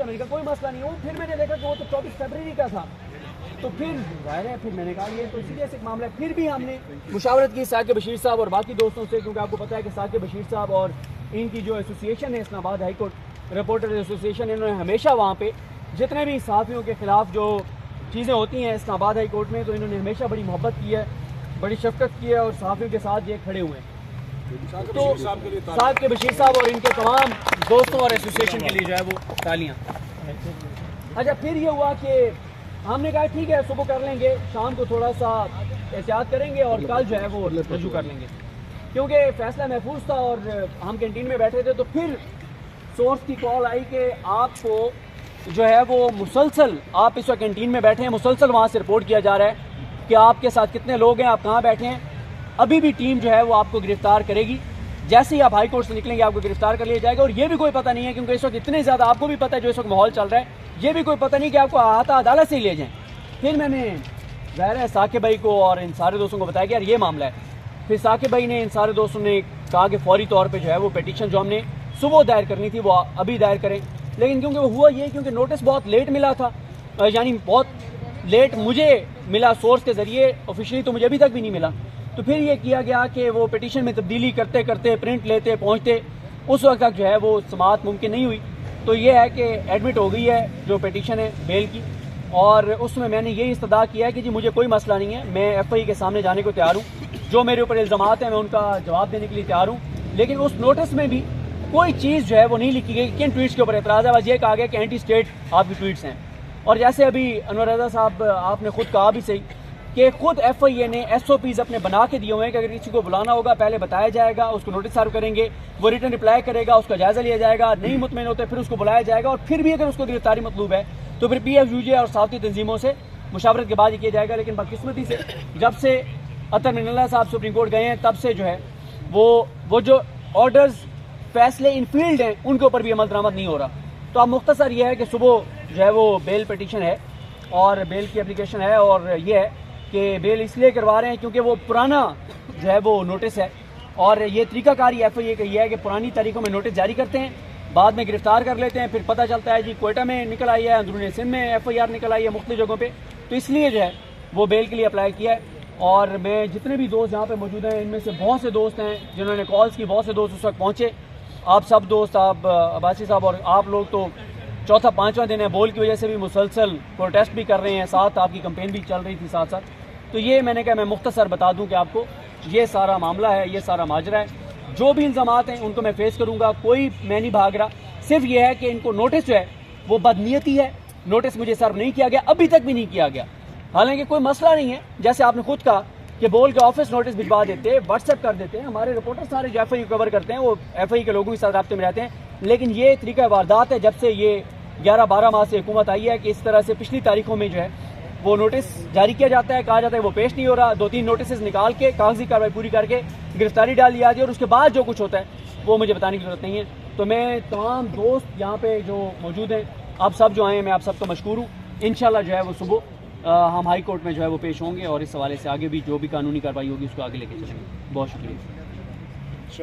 کا, میں نے کہا کوئی مسئلہ نہیں. وہ پھر میں نے دیکھا کہ وہ تو 24 فروری کا تھا, تو پھر ظاہر ہے پھر میں نے کہا یہ تو سیریس ایک معاملہ ہے. پھر بھی ہم نے مشاورت کی ثاقب بشیر صاحب اور باقی دوستوں سے, کیونکہ آپ کو پتہ ہے کہ ثاقب بشیر صاحب اور ان کی جو ایسوسیشن ہے اسلام آباد ہائی کورٹ رپورٹر ایسوسیشن, انہوں نے ہمیشہ وہاں پہ جتنے بھی صحافیوں کے خلاف جو چیزیں ہوتی ہیں اسلام آباد ہائی کورٹ میں, تو انہوں نے ہمیشہ بڑی محبت کی ہے, بڑی شفقت کی ہے اور صحافیوں کے ساتھ یہ کھڑے ہوئے ہیں. تو ثاقب بشیر صاحب اور ان کے تمام دوستوں اور ایسوسیشن کے لیے جو ہے وہ تالیاں. اچھا پھر یہ ہوا کہ ہم نے کہا ٹھیک ہے صبح کر لیں گے, شام کو تھوڑا سا احتیاط کریں گے اور کل جو ہے وہ رجوع کر لیں گے, کیونکہ فیصلہ محفوظ تھا. اور ہم کینٹین میں بیٹھے تھے تو پھر سورس کی کال آئی کہ آپ کو جو ہے وہ مسلسل, آپ اس وقت کینٹین میں بیٹھے ہیں, مسلسل وہاں سے رپورٹ کیا جا رہا ہے کہ آپ کے ساتھ کتنے لوگ ہیں, آپ کہاں بیٹھے ہیں. ابھی بھی ٹیم جو ہے وہ آپ کو گرفتار کرے گی, جیسے ہی آپ ہائی کورٹ سے نکلیں گے آپ کو گرفتار کر لیا جائے گا. اور یہ بھی کوئی پتہ نہیں ہے, کیونکہ اس وقت اتنے زیادہ آپ کو بھی پتہ ہے جو اس وقت ماحول چل رہا ہے, یہ بھی کوئی پتہ نہیں کہ آپ کو احاطہ عدالت سے ہی لے جائیں. پھر میں نے ظاہر ہے ثاقب بھائی کو اور ان سارے دوستوں کو بتایا کہ یار یہ معاملہ ہے. پھر ثاقب بھائی نے, ان سارے دوستوں نے کہا کہ فوری طور پہ جو ہے وہ پیٹیشن جو ہم نے صبح دائر کرنی تھی وہ ابھی دائر کریں. لیکن کیونکہ وہ ہوا یہ, کیونکہ نوٹس بہت لیٹ ملا تھا, یعنی بہت لیٹ مجھے ملا سورس کے ذریعے, آفیشلی تو مجھے ابھی تک بھی نہیں ملا. تو پھر یہ کیا گیا کہ وہ پیٹیشن میں تبدیلی کرتے کرتے, پرنٹ لیتے پہنچتے, اس وقت تک جو ہے وہ سماعت ممکن نہیں ہوئی. تو یہ ہے کہ ایڈمٹ ہو گئی ہے جو پیٹیشن ہے بیل کی, اور اس میں نے یہی استدعا کیا ہے کہ جی مجھے کوئی مسئلہ نہیں ہے, میں ایف آئی کے سامنے جانے کو تیار ہوں, جو میرے اوپر الزامات ہیں میں ان کا جواب دینے کے لیے تیار ہوں. لیکن اس نوٹس میں بھی کوئی چیز جو ہے وہ نہیں لکھی گئی کن ٹویٹس کے اوپر اعتراض ہے. بس یہ کہا گیا کہ اینٹی اسٹیٹ آپ کی ٹویٹس ہیں. اور جیسے ابھی انور رضا صاحب آپ نے خود کہا بھی صحیح کہ خود ایف آئی اے نے ایس او پیز اپنے بنا کے دیے ہوئے ہیں کہ اگر کسی کو بلانا ہوگا پہلے بتایا جائے گا, اس کو نوٹس سرو کریں گے, وہ ریٹن رپلائی کرے گا, اس کا جائزہ لیا جائے گا, نہیں مطمئن ہوتے پھر اس کو بلایا جائے گا, اور پھر بھی اگر اس کو گرفتاری مطلوب ہے تو پھر پی ایف یو جے اور صحافتی تنظیموں سے مشاورت کے بعد یہ کیا جائے گا. لیکن بدقسمتی سے جب سے عطر من اللہ صاحب سپریم کورٹ گئے ہیں تب سے جو ہے وہ جو آرڈرز فیصلے ان فیلڈ ہیں ان کے اوپر بھی عمل درآمد نہیں ہو رہا. تو اب مختصر یہ ہے کہ صبح جو ہے وہ بیل پیٹیشن ہے اور بیل کی اپلیکیشن ہے, اور یہ ہے کہ بیل اس لیے کروا رہے ہیں کیونکہ وہ پرانا جو ہے وہ نوٹس ہے, اور یہ طریقہ کاری ایف آئی اے کا یہ ہے کہ پرانی تاریخوں میں نوٹس جاری کرتے ہیں, بعد میں گرفتار کر لیتے ہیں, پھر پتہ چلتا ہے جی کوئٹہ میں نکل آئی ہے, اندرون سندھ میں ایف آئی آر نکل آئی ہے مختلف جگہوں پہ. تو اس لیے جو ہے وہ بیل کے لیے اپلائی کیا ہے. اور میں جتنے بھی دوست یہاں پہ موجود ہیں ان میں سے بہت سے دوست ہیں جنہوں نے کالز کی, بہت سے دوست اس وقت پہنچے. آپ سب دوست, آپ عباسی صاحب اور آپ لوگ تو چوتھا پانچواں دن ہے, بول کی وجہ سے بھی مسلسل پروٹیسٹ بھی کر رہے ہیں, ساتھ آپ کی کمپین بھی چل رہی تھی ساتھ ساتھ. تو یہ میں نے کہا میں مختصر بتا دوں کہ آپ کو یہ سارا معاملہ ہے, یہ سارا ماجرا ہے. جو بھی الزامات ہیں ان کو میں فیس کروں گا, کوئی میں نہیں بھاگ رہا. صرف یہ ہے کہ ان کو نوٹس جو ہے وہ بدنیتی ہے, نوٹس مجھے سرو نہیں کیا گیا, ابھی تک بھی نہیں کیا گیا. حالانکہ کوئی مسئلہ نہیں ہے, جیسے آپ نے خود کہا کہ بول کے آفس نوٹس بھجوا دیتے, واٹس ایپ کر دیتے ہیں, ہمارے رپورٹر سارے جو ایف آئی کور کرتے ہیں وہ ایف آئی کے لوگوں کے ساتھ رابطے میں رہتے ہیں. لیکن یہ طریقہ واردات ہے جب سے یہ 11-12 ماہ سے حکومت آئی ہے کہ اس طرح سے پچھلی تاریخوں میں جو ہے وہ نوٹس جاری کیا جاتا ہے, کہا جاتا ہے وہ پیش نہیں ہو رہا, 2-3 نوٹسز نکال کے کاغذی کارروائی پوری کر کے گرفتاری ڈال دی جاتی ہے, اور اس کے بعد جو کچھ ہوتا ہے وہ مجھے بتانے کی ضرورت نہیں ہے. تو میں تمام دوست یہاں پہ جو موجود ہیں, آپ سب جو آئے ہیں, میں آپ سب کو مشکور ہوں. انشاءاللہ جو ہے وہ صبح ہم ہائی کورٹ میں جو ہے وہ پیش ہوں گے, اور اس حوالے سے آگے بھی جو بھی قانونی کارروائی ہوگی اس کو آگے لے کے چلیں گے. بہت شکریہ.